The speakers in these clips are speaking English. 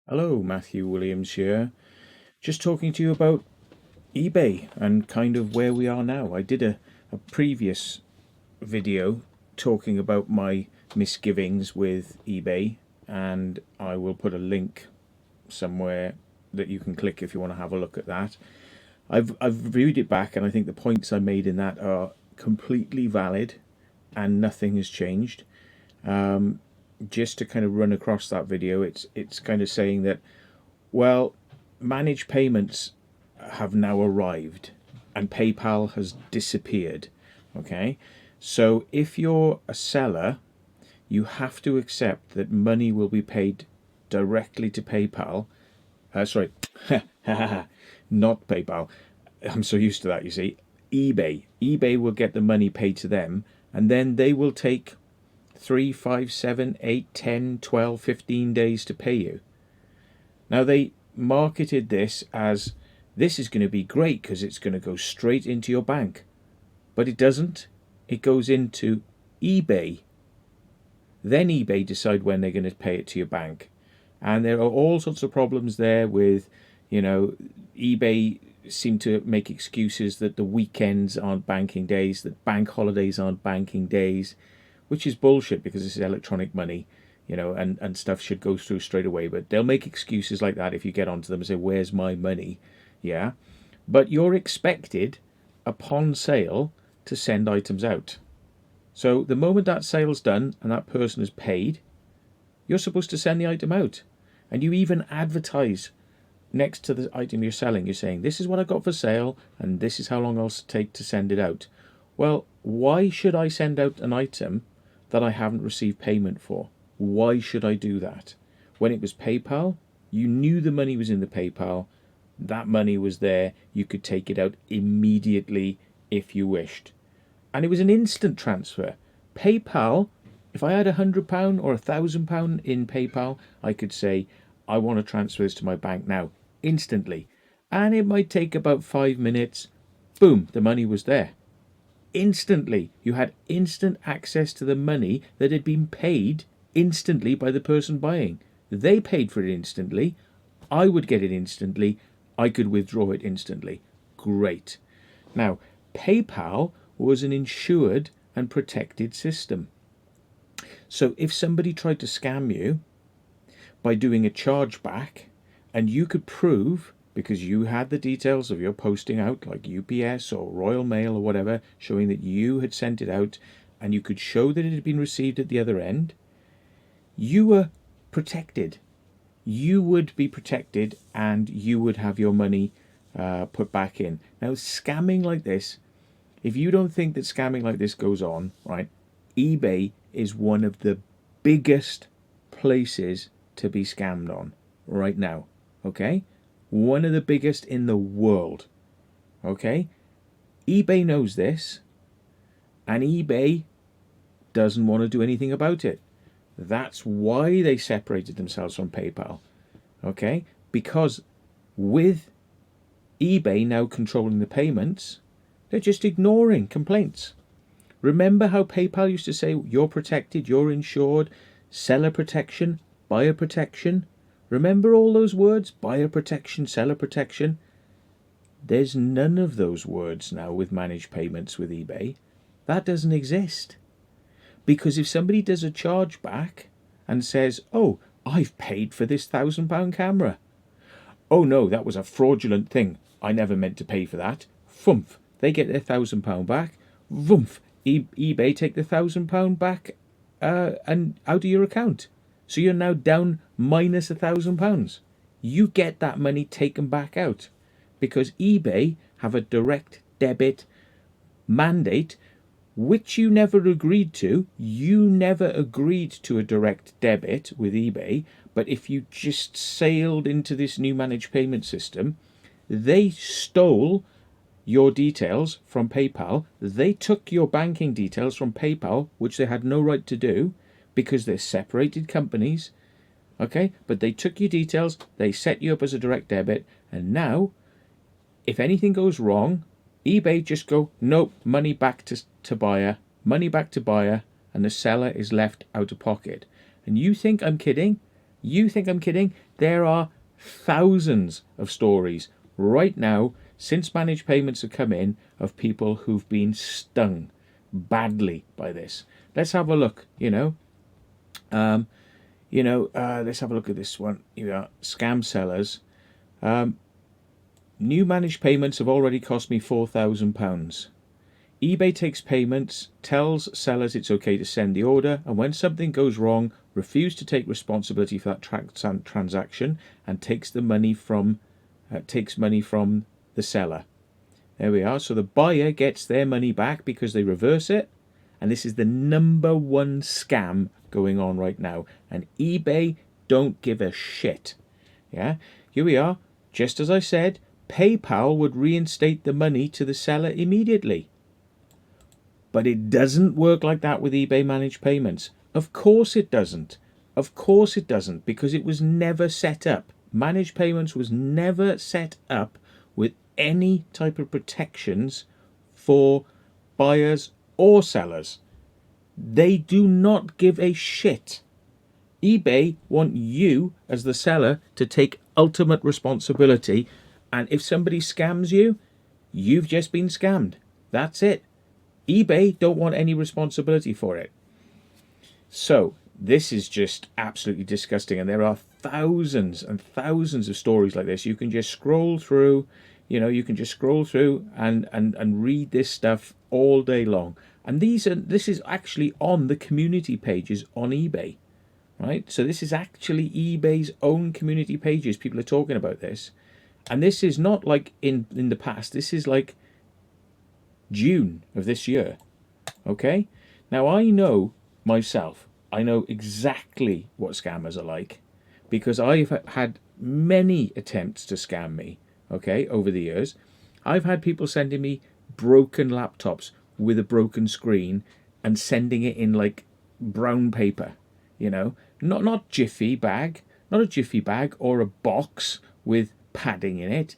Hello, Matthew Williams here. Just talking to you about eBay and kind of where we are now. I did a previous video talking about my misgivings with eBay, and I will put a link somewhere that you can click if you want to have a look at that. I've reviewed it back, and I think the points I made in that are completely valid, and nothing has changed. Just to kind of run across that video, it's kind of saying that, well, managed payments have now arrived and PayPal has disappeared. Okay, so if you're a seller, you have to accept that money will be paid directly to PayPal. Sorry, not PayPal. I'm so used to that, you see. eBay. eBay will get the money paid to them, and then they will take 3, 5, 7, 8, 10, 12, 15 days to pay you. Now, they marketed this as this is going to be great because it's going to go straight into your bank. But it doesn't. It goes into eBay. Then eBay decide when they're going to pay it to your bank. And there are all sorts of problems there with, eBay seem to make excuses that the weekends aren't banking days, that bank holidays aren't banking days, which is bullshit because this is electronic money, and stuff should go through straight away. But they'll make excuses like that if you get onto them and say, where's my money? Yeah. But you're expected upon sale to send items out. So the moment that sale's done and that person is paid, you're supposed to send the item out. And you even advertise next to the item you're selling. You're saying, this is what I got for sale and this is how long I'll take to send it out. Well, why should I send out an item that I haven't received payment for? Why should I do that? When it was PayPal, you knew the money was in the PayPal. That money was there. You could take it out immediately if you wished. And it was an instant transfer. PayPal, if I had £100 or £1,000 in PayPal, I could say, I want to transfer this to my bank now, instantly. And it might take about 5 minutes. Boom, the money was there. Instantly. You had instant access to the money that had been paid instantly by the person buying. They paid for it instantly. I would get it instantly. I could withdraw it instantly. Great. Now, PayPal was an insured and protected system. So if somebody tried to scam you by doing a chargeback, and you could prove, because you had the details of your posting out, like UPS or Royal Mail or whatever, showing that you had sent it out, and you could show that it had been received at the other end, you were protected. You would be protected and you would have your money put back in. Now, scamming like this, if you don't think that scamming like this goes on, right, eBay is one of the biggest places to be scammed on right now, okay? One of the biggest in the world, okay? eBay knows this, and eBay doesn't want to do anything about it. That's why they separated themselves from PayPal, okay? Because with eBay now controlling the payments, they're just ignoring complaints. Remember how PayPal used to say, you're protected, you're insured, seller protection, buyer protection? Remember all those words? Buyer protection, seller protection? There's none of those words now with managed payments with eBay. That doesn't exist. Because if somebody does a chargeback and says, oh, I've paid for this £1,000 camera. Oh no, that was a fraudulent thing. I never meant to pay for that. Fumph. They get their £1,000 back. Vumph. eBay take the £1,000 back and out of your account. So you're now down minus £1,000. You get that money taken back out because eBay have a direct debit mandate, which you never agreed to. You never agreed to a direct debit with eBay, but if you just sailed into this new managed payment system, they stole your details from PayPal. They took your banking details from PayPal, which they had no right to do because they're separated companies. Okay, but they took your details, they set you up as a direct debit, and now, if anything goes wrong, eBay just go, nope, money back to buyer, and the seller is left out of pocket. And you think I'm kidding? You think I'm kidding? There are thousands of stories right now since managed payments have come in of people who've been stung badly by this. Let's have a look. Let's have a look at this one. You got scam sellers. New managed payments have already cost me £4,000. eBay takes payments, tells sellers it's okay to send the order, and when something goes wrong, refuse to take responsibility for that transaction and takes money from the seller. There we are. So the buyer gets their money back because they reverse it, and this is the number one scam going on right now. And eBay don't give a shit. Yeah, here we are. Just as I said, PayPal would reinstate the money to the seller immediately. But it doesn't work like that with eBay managed payments. Of course it doesn't. Of course it doesn't, because it was never set up. Managed payments was never set up with any type of protections for buyers or sellers. They do not give a shit. eBay want you as the seller to take ultimate responsibility, and if somebody scams you, you've just been scammed. That's it. eBay don't want any responsibility for it. So this is just absolutely disgusting, and there are thousands and thousands of stories like this. You can just scroll through, and read this stuff all day long. And this is actually on the community pages on eBay, right? So this is actually eBay's own community pages. People are talking about this, and this is not like in the past. This is like June of this year. Okay, now I know myself. I know exactly what scammers are like, because I've had many attempts to scam me, okay, over the years. I've had people sending me broken laptops with a broken screen and sending it in like brown paper, not jiffy bag, not a jiffy bag or a box with padding in it,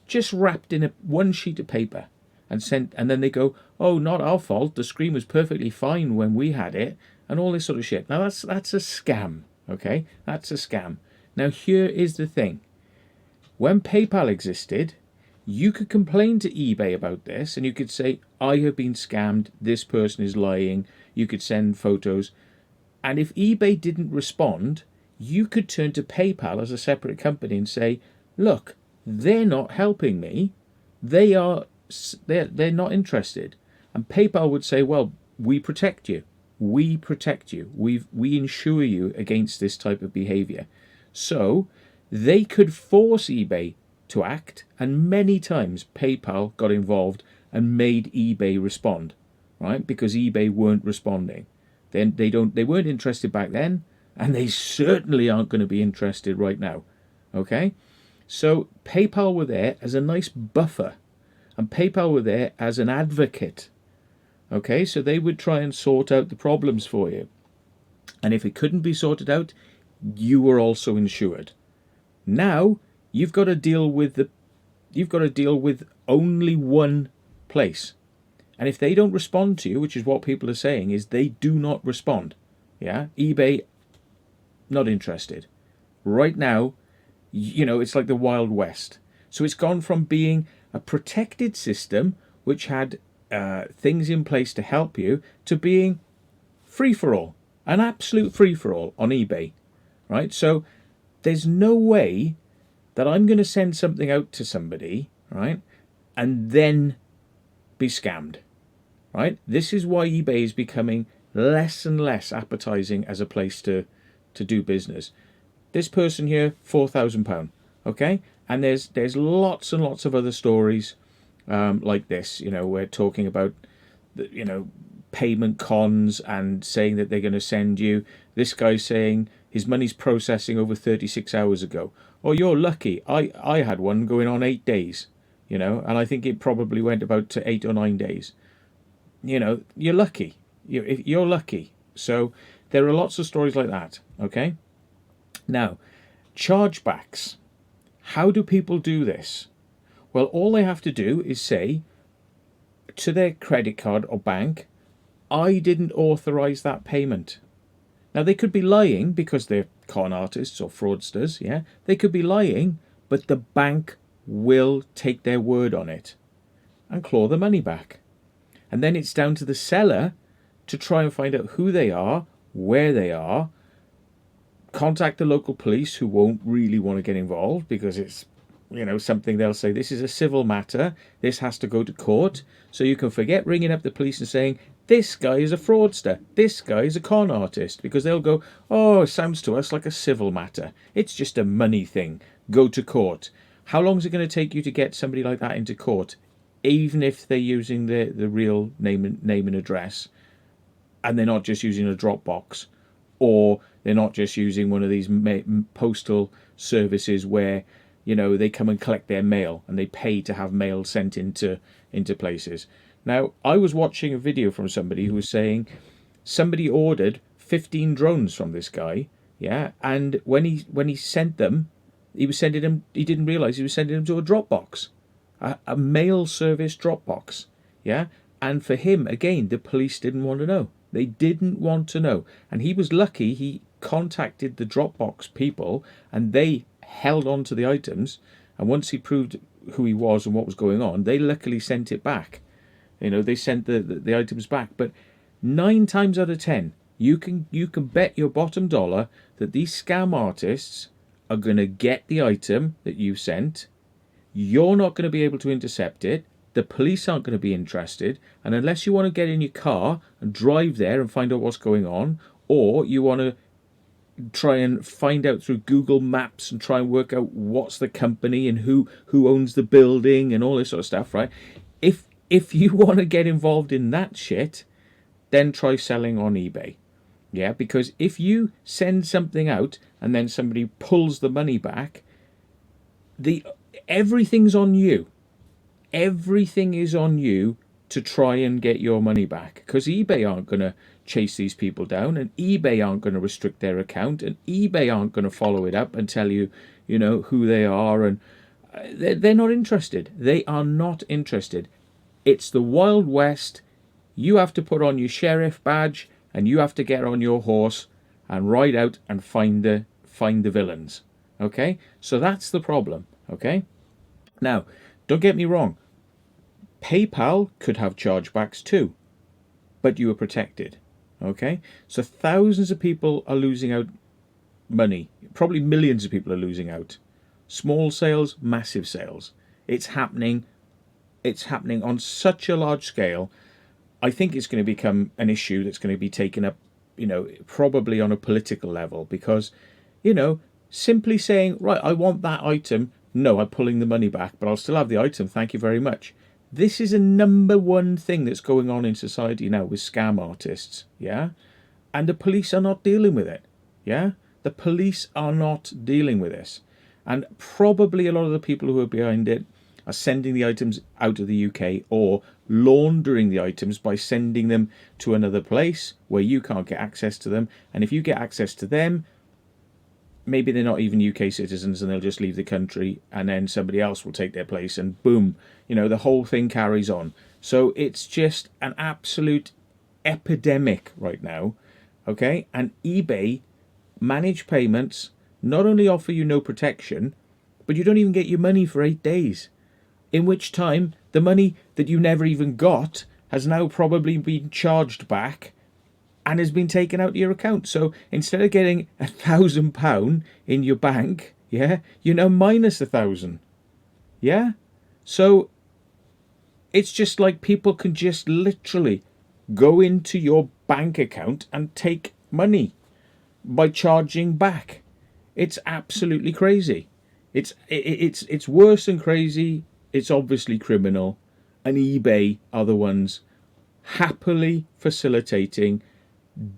just wrapped in one sheet of paper and sent, and then they go, oh, not our fault, the screen was perfectly fine when we had it, and all this sort of shit. Now that's a scam, okay? That's a scam. Now here is the thing. When PayPal existed, you could complain to eBay about this, and you could say, I have been scammed, this person is lying. You could send photos. And if eBay didn't respond, you could turn to PayPal as a separate company and say, look, they're not helping me. They're not interested. And PayPal would say, well, we protect you. We protect you. We insure you against this type of behavior. So they could force eBay to act, and many times PayPal got involved and made eBay respond, right? Because eBay weren't responding. Then they weren't interested back then, and they certainly aren't going to be interested right now. Okay? So PayPal were there as a nice buffer, and PayPal were there as an advocate. Okay, so they would try and sort out the problems for you. And if it couldn't be sorted out, you were also insured. Now you've got to deal with only one place. And if they don't respond to you, which is what people are saying, is they do not respond. Yeah, eBay not interested. Right now, it's like the Wild West. So it's gone from being a protected system which had things in place to help you, to being free-for-all, an absolute free-for-all on eBay, right? So there's no way that I'm going to send something out to somebody, right, and then be scammed, right? This is why eBay is becoming less and less appetizing as a place to do business. This person here, £4,000, okay? And there's lots and lots of other stories like this. We're talking about payment cons and saying that they're going to send you. This guy's saying his money's processing over 36 hours ago. Oh, you're lucky. I had one going on 8 days, and I think it probably went about to 8 or 9 days. You're lucky. You're lucky. So there are lots of stories like that. Okay. Now, chargebacks. How do people do this? Well, all they have to do is say to their credit card or bank, I didn't authorize that payment. Now, they could be lying because they're con artists or fraudsters, yeah, they could be lying, but the bank will take their word on it and claw the money back. And then it's down to the seller to try and find out who they are, where they are, contact the local police, who won't really want to get involved because it's, something they'll say, this is a civil matter, this has to go to court. So you can forget ringing up the police and saying, this guy is a fraudster, this guy is a con artist, because they'll go, oh, it sounds to us like a civil matter. It's just a money thing. Go to court. How long is it going to take you to get somebody like that into court, even if they're using the real name and address, and they're not just using a Dropbox, or they're not just using one of these postal services where, they come and collect their mail and they pay to have mail sent into places. Now, I was watching a video from somebody who was saying somebody ordered 15 drones from this guy, yeah, and when he sent them, he didn't realize he was sending them to a Dropbox, a mail service Dropbox, yeah. And for him, again, the police didn't want to know. They didn't want to know. And he was lucky he contacted the Dropbox people and they held on to the items. And once he proved who he was and what was going on, they luckily sent it back. They sent the items back. But 9 times out of 10, you can bet your bottom dollar that these scam artists are going to get the item that you sent. You're not going to be able to intercept it. The police aren't going to be interested. And unless you want to get in your car and drive there and find out what's going on, or you want to try and find out through Google Maps and try and work out what's the company and who owns the building and all this sort of stuff, right? If you want to get involved in that shit, then try selling on eBay. Yeah, because if you send something out and then somebody pulls the money back, everything's on you. Everything is on you to try and get your money back, because eBay aren't going to chase these people down, and eBay aren't going to restrict their account, and eBay aren't going to follow it up and tell you, who they are, and they're not interested. They are not interested. It's the Wild West. You have to put on your sheriff badge and you have to get on your horse and ride out and find the villains. Okay? So that's the problem. Okay? Now, don't get me wrong. PayPal could have chargebacks too, but you are protected. Okay? So thousands of people are losing out money. Probably millions of people are losing out. Small sales, massive sales. It's happening. It's happening on such a large scale. I think it's going to become an issue that's going to be taken up, probably on a political level, because, simply saying, right, I want that item. No, I'm pulling the money back, but I'll still have the item. Thank you very much. This is a number one thing that's going on in society now with scam artists. Yeah. And the police are not dealing with it. Yeah. The police are not dealing with this. And probably a lot of the people who are behind it are sending the items out of the UK or laundering the items by sending them to another place where you can't get access to them. And if you get access to them, maybe they're not even UK citizens and they'll just leave the country, and then somebody else will take their place, and boom, the whole thing carries on. So it's just an absolute epidemic right now. Okay. And eBay managed payments not only offer you no protection, but you don't even get your money for 8 days. In which time, the money that you never even got has now probably been charged back and has been taken out of your account. So instead of getting £1,000 in your bank, yeah, you're now minus 1,000. Yeah? So it's just like people can just literally go into your bank account and take money by charging back. It's absolutely crazy. It's worse than crazy. It's obviously criminal, and eBay are the ones happily facilitating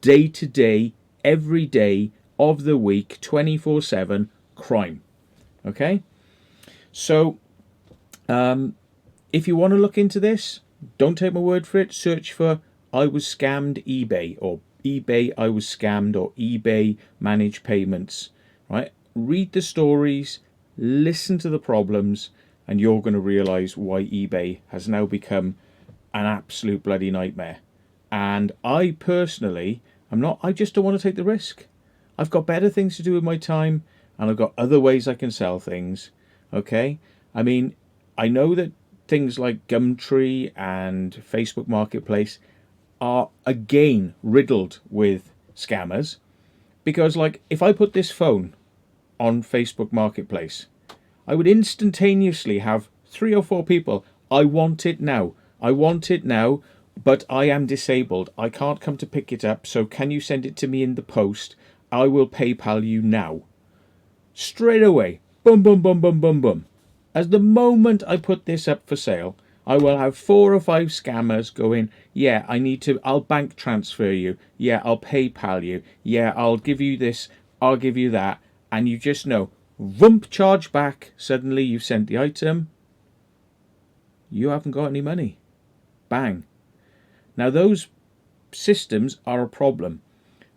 day to day, every day of the week, 24/7 crime. Okay? So, if you want to look into this, don't take my word for it. Search for I was scammed eBay, or eBay I was scammed, or eBay managed payments. Right? Read the stories, listen to the problems, and you're going to realize why eBay has now become an absolute bloody nightmare. And I personally I just don't want to take the risk. I've got better things to do with my time, and I've got other ways I can sell things. Okay? I mean, I know that things like Gumtree and Facebook Marketplace are again riddled with scammers, because like if I put this phone on Facebook Marketplace, I would instantaneously have 3 or 4 people. I want it now. I want it now, but I am disabled. I can't come to pick it up, so can you send it to me in the post? I will PayPal you now. Straight away. Boom, boom, boom, boom, boom, boom. As the moment I put this up for sale, I will have 4 or 5 scammers going, yeah, I'll bank transfer you. Yeah, I'll PayPal you. Yeah, I'll give you this. I'll give you that. And you just know, rump, charge back. Suddenly you've sent the item. You haven't got any money. Bang. Now those systems are a problem.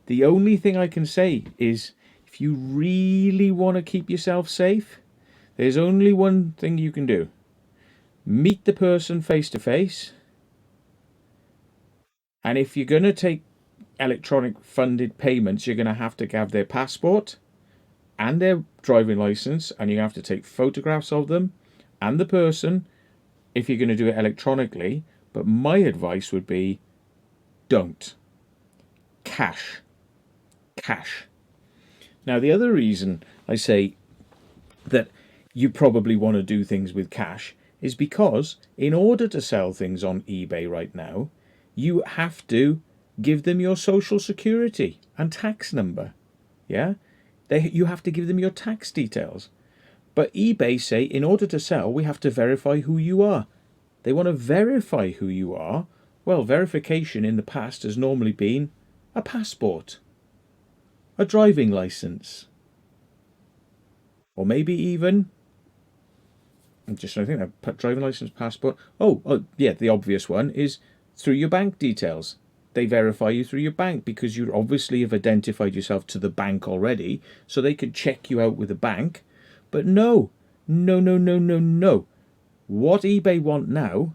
The only thing I can say is, if you really want to keep yourself safe, there's only one thing you can do. Meet the person face to face. And if you're going to take electronic funded payments, you're going to have their passport and their driving license, and you have to take photographs of them and the person if you're going to do it electronically. But my advice would be, don't. Cash. Cash. Now, the other reason I say that you probably want to do things with cash is because in order to sell things on eBay right now, you have to give them your social security and tax number. Yeah? You have to give them your tax details. But eBay say in order to sell, we have to verify who you are. They want to verify who you are. Well, verification in the past has normally been a passport, a driving license, or maybe even, I'm just trying to think, that driving license, passport. Oh, yeah, the obvious one is through your bank details. They verify you through your bank because you obviously have identified yourself to the bank already, so they could check you out with the bank. But no. What eBay want now,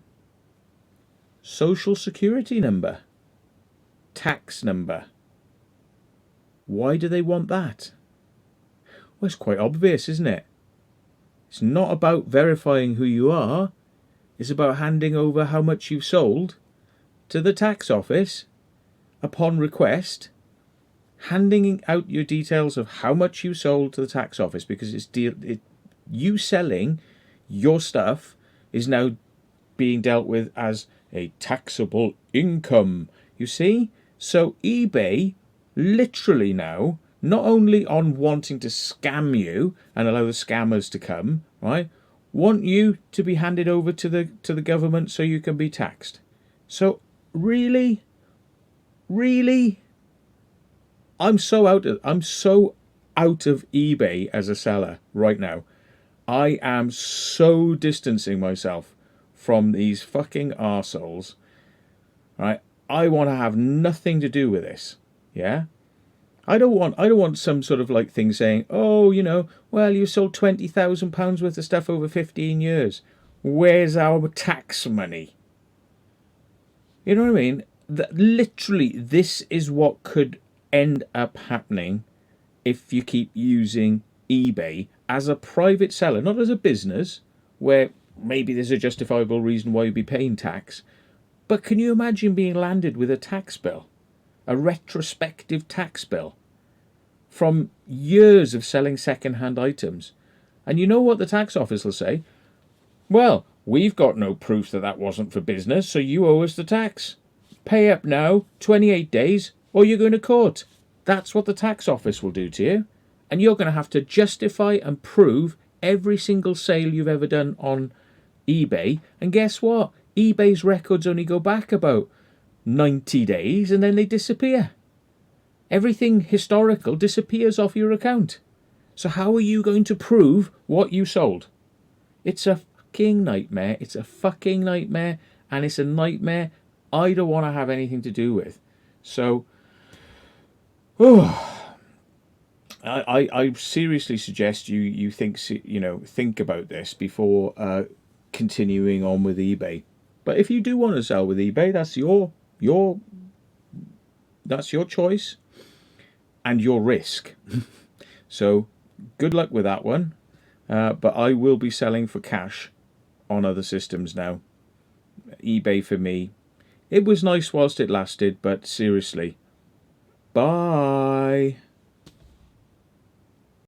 social security number, tax number. Why do they want that? Well, it's quite obvious, isn't it? It's not about verifying who you are. It's about handing over how much you've sold to the tax office upon request, handing out your details of how much you sold to the tax office, because you selling your stuff is now being dealt with as a taxable income. You see? So eBay literally now, not only on wanting to scam you and allow the scammers to come, right, want you to be handed over to the government so you can be taxed. So really, I'm so out of eBay as a seller right now. I am so distancing myself from these fucking arseholes. Right? I want to have nothing to do with this. Yeah? I don't want some sort of like thing saying, oh, well, you sold £20,000 worth of stuff over 15 years. Where's our tax money? You know what I mean? Literally, this is what could end up happening if you keep using eBay as a private seller, not as a business, where maybe there's a justifiable reason why you'd be paying tax. But can you imagine being landed with a tax bill? A retrospective tax bill from years of selling second-hand items. And you know what the tax office will say? Well, we've got no proof that wasn't for business, so you owe us the tax. Pay up now, 28 days, or you're going to court. That's what the tax office will do to you. And you're going to have to justify and prove every single sale you've ever done on eBay. And guess what? eBay's records only go back about 90 days and then they disappear. Everything historical disappears off your account. So how are you going to prove what you sold? It's a fucking nightmare. It's a fucking nightmare. And it's a nightmare I don't want to have anything to do with. So, I seriously suggest you think about this before continuing on with eBay. But if you do want to sell with eBay, that's your choice. and your risk. So good luck with that one. But I will be selling for cash on other systems now. eBay for me. It was nice whilst it lasted, but seriously. Bye.